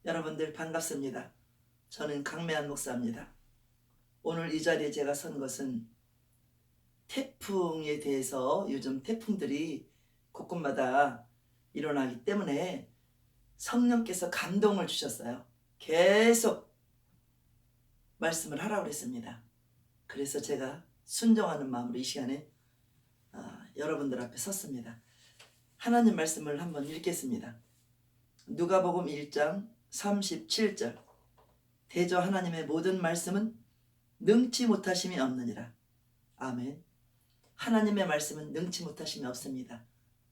여러분들 반갑습니다. 저는 강매한 목사입니다. 오늘 이 자리에 제가 선 것은 태풍에 대해서 요즘 태풍들이 곳곳마다 일어나기 때문에 성령께서 감동을 주셨어요. 계속 말씀을 하라고 그랬습니다. 그래서 제가 순종하는 마음으로 이 시간에 여러분들 앞에 섰습니다. 하나님 말씀을 한번 읽겠습니다. 누가복음 1장 37절. 대저 하나님의 모든 말씀은 능치 못하심이 없느니라. 아멘. 하나님의 말씀은 능치 못하심이 없습니다.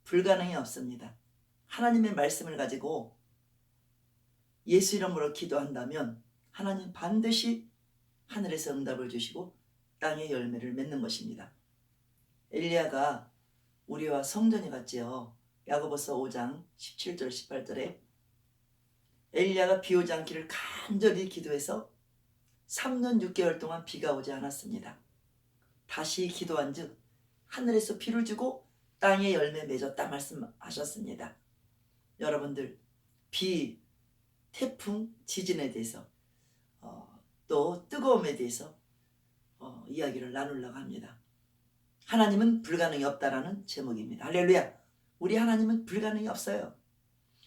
불가능이 없습니다. 하나님의 말씀을 가지고 예수 이름으로 기도한다면 하나님 반드시 하늘에서 응답을 주시고 땅에 열매를 맺는 것입니다. 엘리야가 우리와 성전이 같지요. 야고보서 5장 17절 18절에 엘리야가 비 오지 않기를 간절히 기도해서 3년 6개월 동안 비가 오지 않았습니다. 다시 기도한즉 하늘에서 비를 주고 땅에 열매 맺었다 말씀하셨습니다. 여러분들 비, 태풍, 지진에 대해서 또 뜨거움에 대해서 이야기를 나누려고 합니다. 하나님은 불가능이 없다라는 제목입니다. 할렐루야. 우리 하나님은 불가능이 없어요.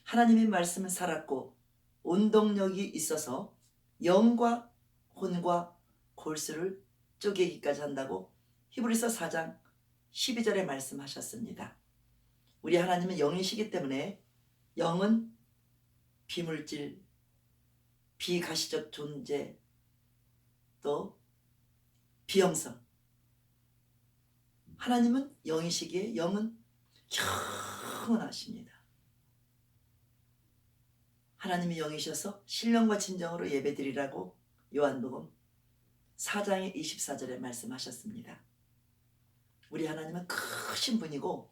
하나님의 말씀은 살았고 운동력이 있어서 영과 혼과 골수를 쪼개기까지 한다고 히브리서 4장 12절에 말씀하셨습니다. 우리 하나님은 영이시기 때문에 영은 비물질, 비가시적 존재, 또 비형성. 하나님은 영이시기에 영은 영원하십니다. 하나님이 영이셔서 신령과 진정으로 예배드리라고 요한복음 4장의 24절에 말씀하셨습니다. 우리 하나님은 크신 분이고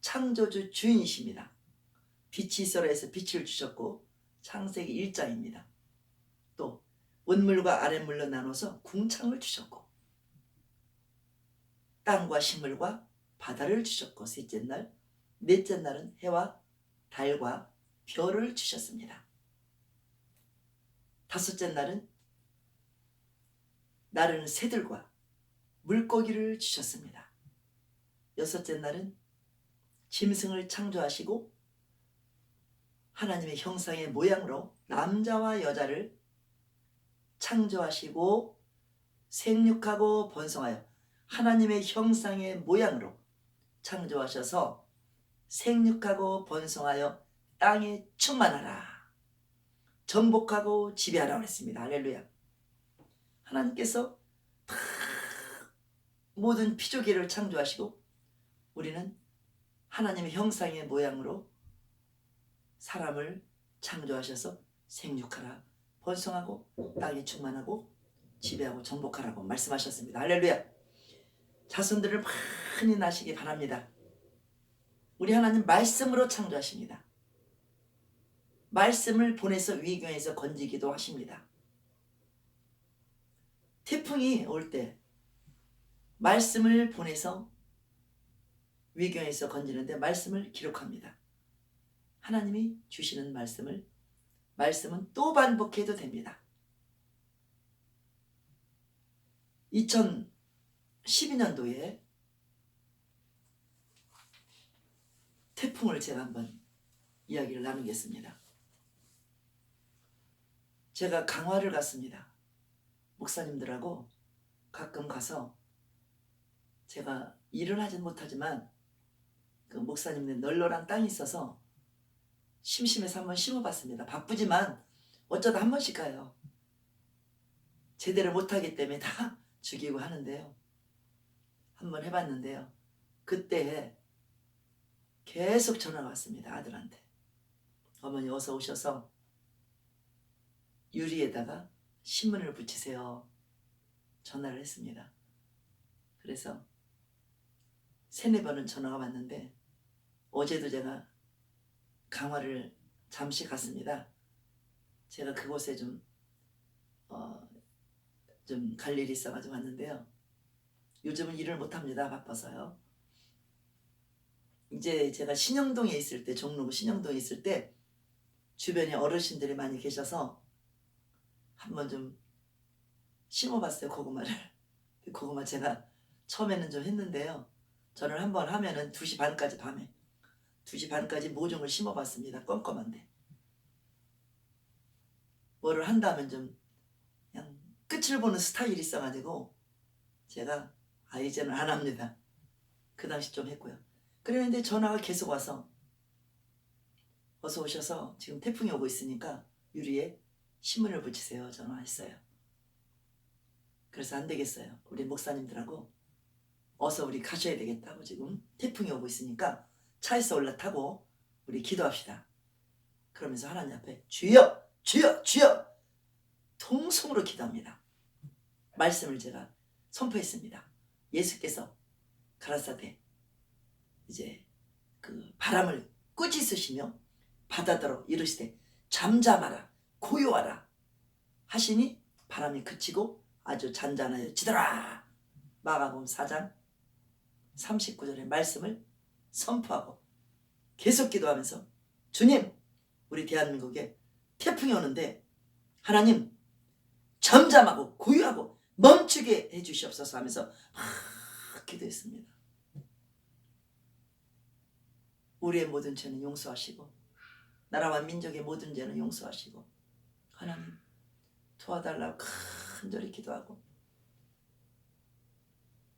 창조주 주인이십니다. 빛이 있어라 해서 빛을 주셨고 창세기 1장입니다. 또 온물과 아랫물로 나눠서 궁창을 주셨고 땅과 식물과 바다를 주셨고 셋째 날, 넷째 날은 해와 달과 별을 주셨습니다. 다섯째 날은 나르는 새들과 물고기를 주셨습니다. 여섯째 날은 짐승을 창조하시고 하나님의 형상의 모양으로 남자와 여자를 창조하시고 생육하고 번성하여 하나님의 형상의 모양으로 창조하셔서 생육하고 번성하여 땅에 충만하라 정복하고 지배하라 그랬습니다. 할렐루야. 하나님께서 다 모든 피조계를 창조하시고 우리는 하나님의 형상의 모양으로 사람을 창조하셔서 생육하라 번성하고 땅에 충만하고 지배하고 정복하라고 말씀하셨습니다. 할렐루야. 자손들을 많이 낳으시기 바랍니다. 우리 하나님 말씀으로 창조하십니다. 말씀을 보내서 위경에서 건지기도 하십니다. 태풍이 올 때 말씀을 보내서 위경에서 건지는데 말씀을 기록합니다. 하나님이 주시는 말씀은 또 반복해도 됩니다. 2012년도에 태풍을 제가 한번 이야기를 나누겠습니다. 제가 강화를 갔습니다. 목사님들하고 가끔 가서 제가 일을 하진 못하지만 그 목사님들 널널한 땅이 있어서 심심해서 한번 심어봤습니다. 바쁘지만 어쩌다 한 번씩 가요. 제대로 못하기 때문에 다 죽이고 하는데요. 한번 해봤는데요. 그때 계속 전화가 왔습니다. 아들한테. 어머니 어서 오셔서 유리에다가 신문을 붙이세요. 전화를 했습니다. 그래서 3-4번은 전화가 왔는데 어제도 제가 강화를 잠시 갔습니다. 제가 그곳에 좀 갈 일이 있어가지고 왔는데요. 요즘은 일을 못합니다. 바빠서요. 이제 제가 신영동에 있을 때 종로구 신영동에 있을 때 주변에 어르신들이 많이 계셔서 한번 좀 심어봤어요, 고구마를. 고구마 제가 처음에는 좀 했는데요. 저는 한번 하면은 2시 반까지 밤에 2시 반까지 모종을 심어봤습니다. 껌껌한데. 뭐를 한다면 좀 그냥 끝을 보는 스타일이 있어가지고 제가 이제는 안 합니다. 그 당시 좀 했고요. 그랬는데 전화가 계속 와서 어서 오셔서 지금 태풍이 오고 있으니까 유리에 신문을 붙이세요. 전화했어요. 그래서 안 되겠어요. 우리 목사님들하고 어서 우리 가셔야 되겠다고 지금 태풍이 오고 있으니까 차에서 올라타고 우리 기도합시다. 그러면서 하나님 앞에 주여 주여 주여 통성으로 기도합니다. 말씀을 제가 선포했습니다. 예수께서 가라사대 이제 그 바람을 꾸짖으시며 바다더러 이르시되 잠잠하라 고요하라 하시니 바람이 그치고 아주 잔잔해지더라. 마가복음 4장 39절의 말씀을 선포하고 계속 기도하면서 주님 우리 대한민국에 태풍이 오는데 하나님 잠잠하고 고요하고 멈추게 해주시옵소서 하면서 막 기도했습니다. 우리의 모든 죄는 용서하시고 나라와 민족의 모든 죄는 용서하시고 하나님 도와달라고 간절히 기도하고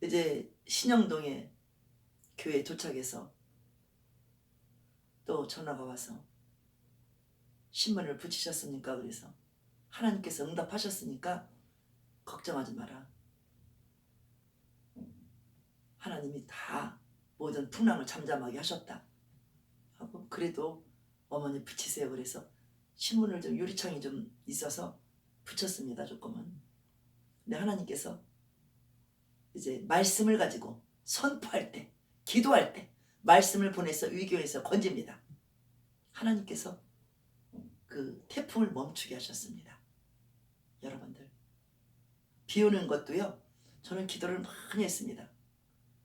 이제 신영동에 교회에 도착해서 또 전화가 와서 신문을 붙이셨습니까? 그래서 하나님께서 응답하셨으니까 걱정하지 마라. 하나님이 다 모든 풍랑을 잠잠하게 하셨다 하고 그래도 어머니 붙이세요. 그래서 신문을 좀 유리창이 좀 있어서 붙였습니다. 조금은. 근데 하나님께서 이제 말씀을 가지고 선포할 때 기도할 때 말씀을 보내서 위기에서 건집니다. 하나님께서 그 태풍을 멈추게 하셨습니다. 여러분들 비 오는 것도요 저는 기도를 많이 했습니다.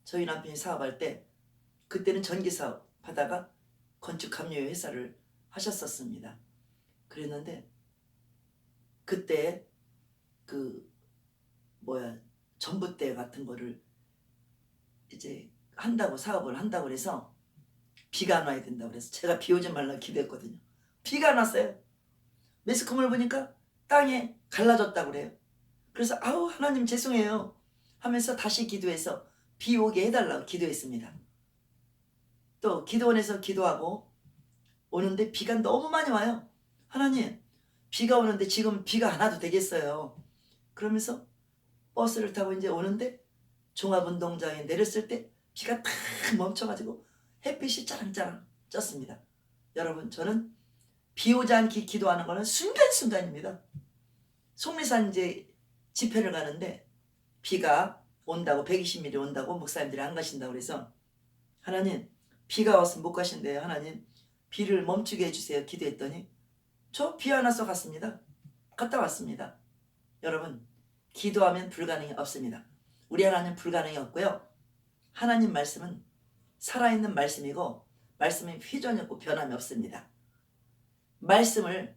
저희 남편이 사업할 때 그때는 전기사업 하다가 건축감료 회사를 하셨었습니다. 그랬는데 그때 그 전봇대 같은 거를 이제 한다고 사업을 한다고 그래서 비가 안 와야 된다고 그래서 제가 비 오지 말라고 기도했거든요. 비가 안 왔어요. 매스컴을 보니까 땅에 갈라졌다고 그래요. 그래서 아우 하나님 죄송해요 하면서 다시 기도해서 비 오게 해달라고 기도했습니다. 또 기도원에서 기도하고 오는데 비가 너무 많이 와요. 하나님 비가 오는데 지금 비가 안 와도 되겠어요. 그러면서 버스를 타고 이제 오는데 종합운동장에 내렸을 때 비가 탁 멈춰가지고 햇빛이 짜랑짜랑 쪘습니다. 여러분 저는 비 오지 않게 기도하는 거는 순간순간입니다. 속리산 이제 집회를 가는데 비가 온다고 120mm 온다고 목사님들이 안 가신다고 그래서 하나님 비가 왔으면 못 가신대요. 하나님 비를 멈추게 해주세요. 기도했더니 저 비 안 와서 갔습니다. 갔다 왔습니다. 여러분 기도하면 불가능이 없습니다. 우리 하나님 불가능이 없고요. 하나님 말씀은 살아있는 말씀이고 말씀이 휘전이 없고 변함이 없습니다. 말씀을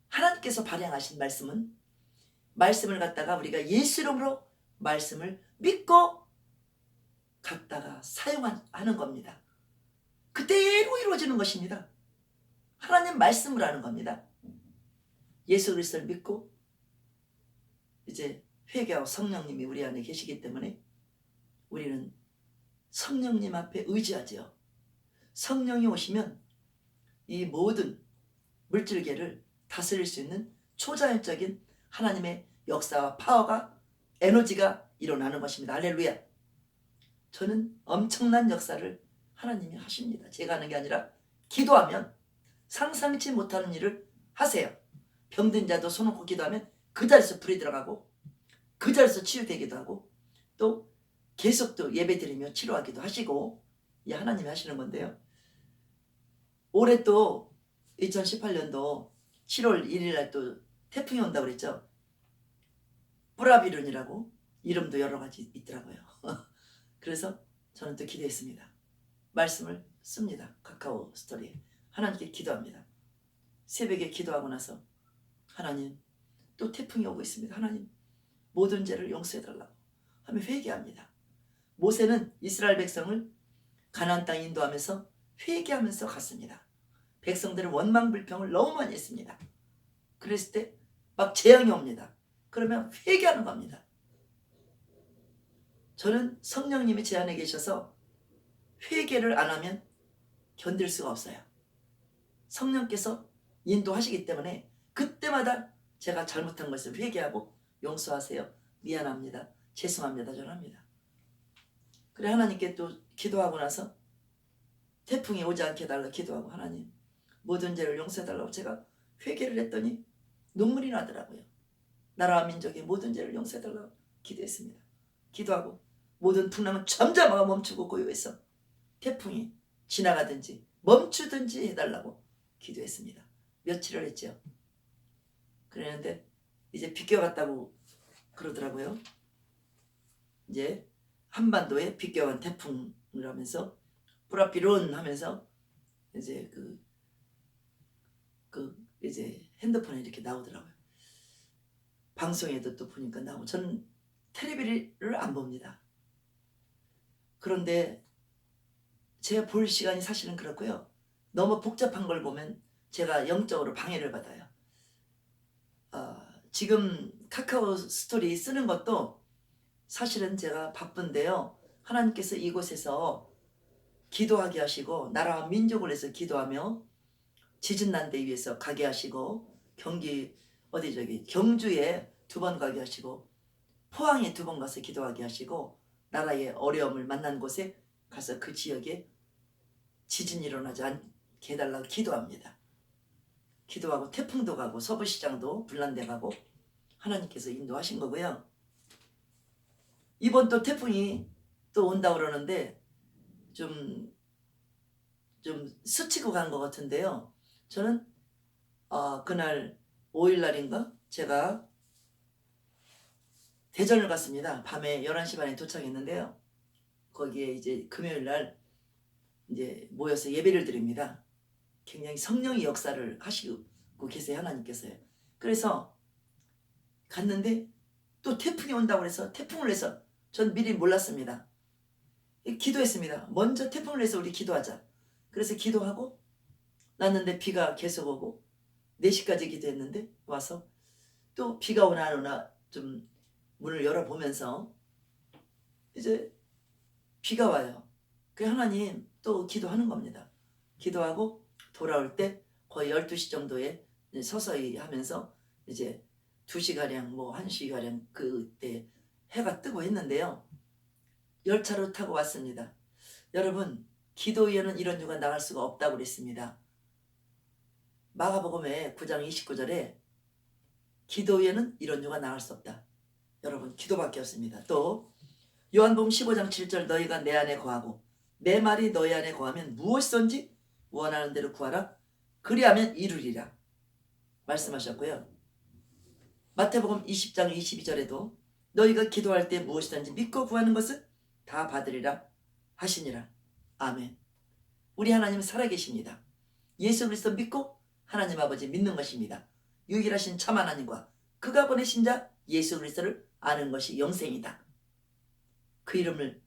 하나님께서 발행하신 말씀을 갖다가 우리가 예수 이름으로 말씀을 믿고 갖다가 사용하는 겁니다. 그대로 이루어지는 것입니다. 하나님 말씀을 하는 겁니다. 예수 그리스도를 믿고 이제 회개하고 성령님이 우리 안에 계시기 때문에 우리는 성령님 앞에 의지하지요. 성령이 오시면 이 모든 물질계를 다스릴 수 있는 초자연적인 하나님의 역사와 파워가 에너지가 일어나는 것입니다. 할렐루야. 저는 엄청난 역사를 하나님이 하십니다. 제가 하는 게 아니라 기도하면 상상치 못하는 일을 하세요. 병든 자도 손 놓고 기도하면 그 자리에서 불이 들어가고 그 자리에서 치유되기도 하고 또 계속 또 예배드리며 치료하기도 하시고 이 하나님이 하시는 건데요. 올해 또 2018년도 7월 1일 날 또 태풍이 온다고 그랬죠. 뿌라비룬이라고 이름도 여러 가지 있더라고요. 그래서 저는 또 기도했습니다. 말씀을 씁니다. 카카오 스토리에 하나님께 기도합니다. 새벽에 기도하고 나서 하나님 또 태풍이 오고 있습니다. 하나님 모든 죄를 용서해달라고 하며 회개합니다. 모세는 이스라엘 백성을 가나안 땅에 인도하면서 회개하면서 갔습니다. 백성들은 원망불평을 너무 많이 했습니다. 그랬을 때 막 재앙이 옵니다. 그러면 회개하는 겁니다. 저는 성령님이 제 안에 계셔서 회개를 안 하면 견딜 수가 없어요. 성령께서 인도하시기 때문에 그때마다 제가 잘못한 것을 회개하고 용서하세요. 미안합니다. 죄송합니다. 저는 합니다. 그래 하나님께 또 기도하고 나서 태풍이 오지 않게 해달라 기도하고 하나님 모든 죄를 용서해달라고 제가 회개를 했더니 눈물이 나더라고요. 나라와 민족의 모든 죄를 용서해달라고 기도했습니다. 기도하고 모든 풍랑은 잠잠하고 멈추고 고요해서 태풍이 지나가든지 멈추든지 해달라고 기도했습니다. 며칠을 했죠. 그랬는데 이제 비껴갔다고 그러더라고요. 이제 한반도에 비껴간 태풍을 하면서 뿌라피론 하면서 이제 이제 핸드폰에 이렇게 나오더라고요. 방송에도 또 보니까 나오고 저는 텔레비를 안 봅니다. 그런데 제가 볼 시간이 사실은 그렇고요. 너무 복잡한 걸 보면 제가 영적으로 방해를 받아요. 지금 카카오 스토리 쓰는 것도 사실은 제가 바쁜데요. 하나님께서 이곳에서 기도하게 하시고 나라와 민족을 위해서 기도하며 지진 난 데 위해서 가게 하시고 경주에 2번 가게 하시고 포항에 2번 가서 기도하게 하시고 나라의 어려움을 만난 곳에 가서 그 지역에 지진이 일어나지 않게 해달라고 기도합니다. 기도하고 태풍도 가고 서부시장도 불난데 가고 하나님께서 인도하신 거고요. 이번 또 태풍이 또 온다고 그러는데 좀 스치고 간 것 같은데요. 저는 그날 5일날인가 제가 대전을 갔습니다. 밤에 11시 반에 도착했는데요. 거기에 이제 금요일날 이제 모여서 예배를 드립니다. 굉장히 성령의 역사를 하시고 계세요. 하나님께서요. 그래서 갔는데 또 태풍이 온다고 해서 태풍을 해서 전 미리 몰랐습니다. 기도했습니다. 먼저 태풍을 해서 우리 기도하자. 그래서 기도하고 났는데 비가 계속 오고 4시까지 기도했는데 와서 또 비가 오나 안 오나 좀 문을 열어보면서 이제 비가 와요. 그 하나님 또 기도하는 겁니다. 기도하고 돌아올 때 거의 12시 정도에 서서히 하면서 이제 2시가량 뭐 1시가량 그때 해가 뜨고 했는데요. 열차로 타고 왔습니다. 여러분 기도 위에는 이런 유가 나갈 수가 없다고 그랬습니다. 마가복음의 9장 29절에 기도 위에는 이런 유가 나갈 수 없다. 여러분 기도밖에 없습니다. 또 요한복음 15장 7절 너희가 내 안에 거하고 내 말이 너희 안에 거하면 무엇이든지 원하는 대로 구하라 그리하면 이루리라 말씀하셨고요. 마태복음 20장 22절에도 너희가 기도할 때 무엇이든지 믿고 구하는 것은 다 받으리라 하시니라. 아멘. 우리 하나님은 살아계십니다. 예수 그리스도 믿고 하나님 아버지 믿는 것입니다. 유일하신 참 하나님과 그가 보내신 자 예수 그리스도를 아는 것이 영생이다. 그 이름을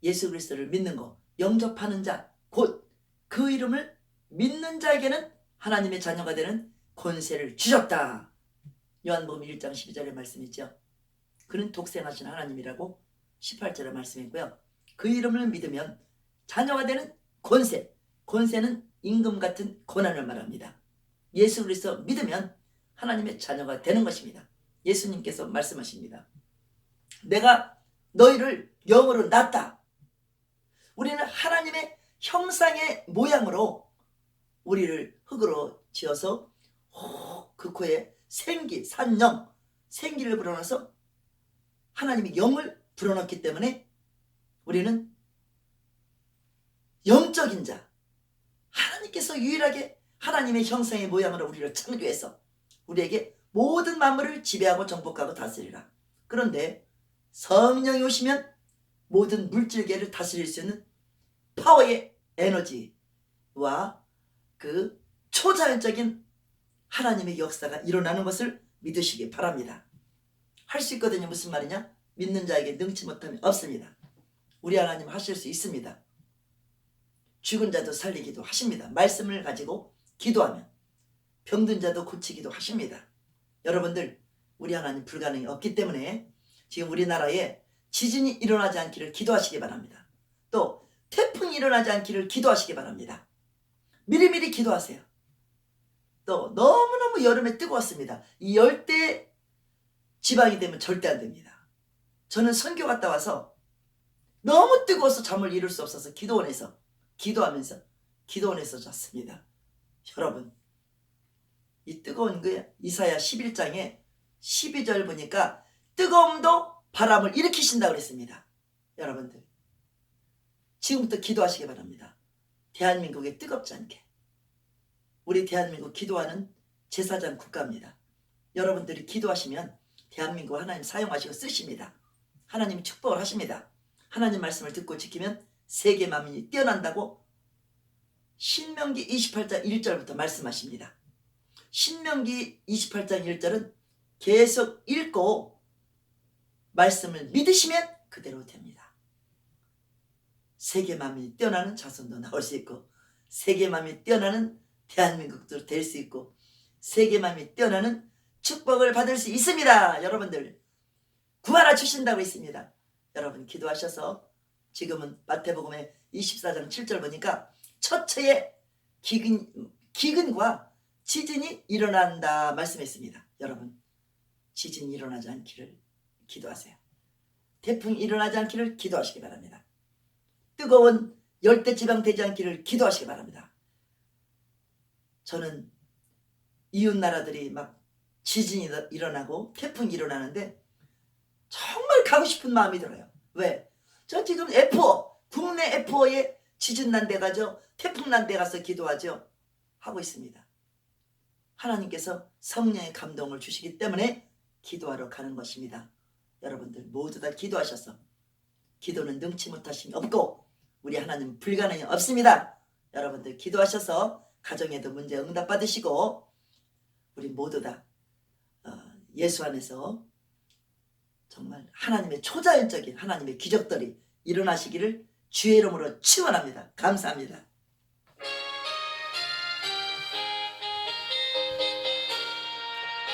예수 그리스도를 믿는 것 영접하는 자 곧 그 이름을 믿는 자에게는 하나님의 자녀가 되는 권세를 주셨다. 요한복음 1장 12절의 말씀이죠. 그는 독생하신 하나님이라고 18절의 말씀이고요. 그 이름을 믿으면 자녀가 되는 권세, 권세는 임금 같은 고난을 말합니다. 예수 그리스도 믿으면 하나님의 자녀가 되는 것입니다. 예수님께서 말씀하십니다. 내가 너희를 영으로 낳았다. 우리는 하나님의 형상의 모양으로 우리를 흙으로 지어서 그 코에 생기, 산영, 생기를 불어넣어서 하나님이 영을 불어넣기 때문에 우리는 영적인 자, 하나님께서 유일하게 하나님의 형상의 모양으로 우리를 창조해서 우리에게 모든 만물을 지배하고 정복하고 다스리라. 그런데 성령이 오시면 모든 물질계를 다스릴 수 있는 파워의 에너지와 그 초자연적인 하나님의 역사가 일어나는 것을 믿으시기 바랍니다. 할 수 있거든요. 무슨 말이냐? 믿는 자에게 능치 못함이 없습니다. 우리 하나님 하실 수 있습니다. 죽은 자도 살리기도 하십니다. 말씀을 가지고 기도하면 병든 자도 고치기도 하십니다. 여러분들, 우리 하나님 불가능이 없기 때문에 지금 우리나라에 지진이 일어나지 않기를 기도하시기 바랍니다. 또 태풍이 일어나지 않기를 기도하시기 바랍니다. 미리미리 기도하세요. 또 너무너무 여름에 뜨거웠습니다. 이 열대 지방이 되면 절대 안 됩니다. 저는 선교 갔다 와서 너무 뜨거워서 잠을 이룰 수 없어서 기도원에서 잤습니다. 여러분, 이 뜨거운 그 이사야 11장에 12절 보니까 뜨거움도 바람을 일으키신다고 그랬습니다. 여러분들, 지금부터 기도하시기 바랍니다. 대한민국에 뜨겁지 않게. 우리 대한민국 기도하는 제사장 국가입니다. 여러분들이 기도하시면 대한민국 하나님 사용하시고 쓰십니다. 하나님이 축복을 하십니다. 하나님 말씀을 듣고 지키면 세계 만민이 뛰어난다고 신명기 28장 1절부터 말씀하십니다. 신명기 28장 1절은 계속 읽고 말씀을 믿으시면 그대로 됩니다. 세계 만민이 뛰어나는 자손도 나올 수 있고, 세계 만민이 뛰어나는 대한민국도 될 수 있고, 세계 만민이 뛰어나는 축복을 받을 수 있습니다. 여러분들, 구하라 주신다고 있습니다. 여러분 기도하셔서 지금은 마태복음의 24장 7절 보니까 첫째에 기근과 지진이 일어난다 말씀했습니다. 여러분, 지진이 일어나지 않기를 기도하세요. 태풍이 일어나지 않기를 기도하시기 바랍니다. 뜨거운 열대지방 되지 않기를 기도하시기 바랍니다. 저는 이웃 나라들이 막 지진이 일어나고 태풍이 일어나는데 정말 가고 싶은 마음이 들어요. 왜? 저 지금 F5, 국내 F5에 지진 난 데 가죠. 태풍 난 데 가서 기도하죠. 하고 있습니다. 하나님께서 성령의 감동을 주시기 때문에 기도하러 가는 것입니다. 여러분들 모두 다 기도하셔서, 기도는 능치 못하심이 없고 우리 하나님은 불가능이 없습니다. 여러분들 기도하셔서 가정에도 문제 응답 받으시고 우리 모두 다 예수 안에서 정말 하나님의 초자연적인 하나님의 기적들이 일어나시기를 주의 이름으로 축원합니다. 감사합니다.